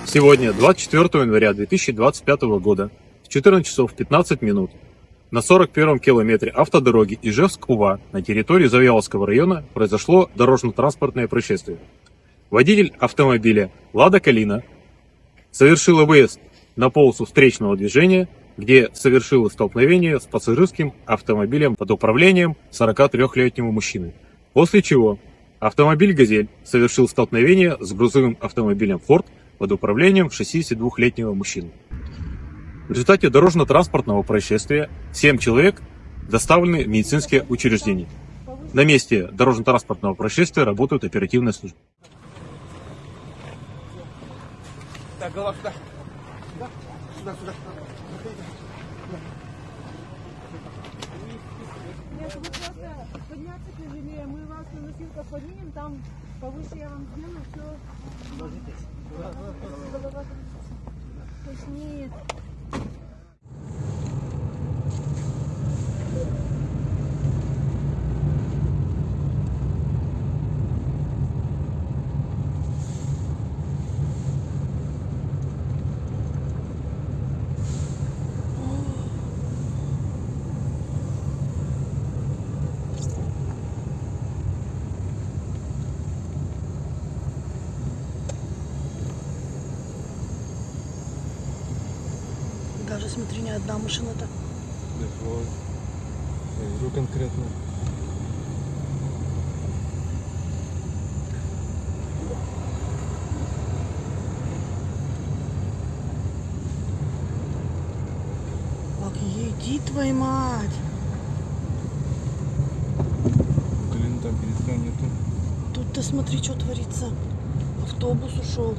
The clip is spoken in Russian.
Сегодня, 24 января 2025 года, в 14 часов 15 минут, на 41-м километре автодороги Ижевск-Ува на территории Завьяловского района произошло дорожно-транспортное происшествие. Водитель автомобиля «Лада Калина» совершила выезд на полосу встречного движения, где совершила столкновение с пассажирским автомобилем под управлением 43-летнего мужчины, после чего автомобиль «Газель» совершил столкновение с грузовым автомобилем «Форд» под управлением 62-летнего мужчины. В результате дорожно-транспортного происшествия 7 человек доставлены в медицинские учреждения. На месте дорожно-транспортного происшествия работают оперативные службы. Так, голова сюда. Сюда. Нет, вы просто подняться тяжелее, мы вас на носилках поднимем, там повыше я вам сделаю, все. Голова точнее. Даже смотри, не одна машина-то. Я вижу конкретно. Ах, еди, твою мать! Блин, там передка нету. Тут-то смотри, что творится. Автобус ушел.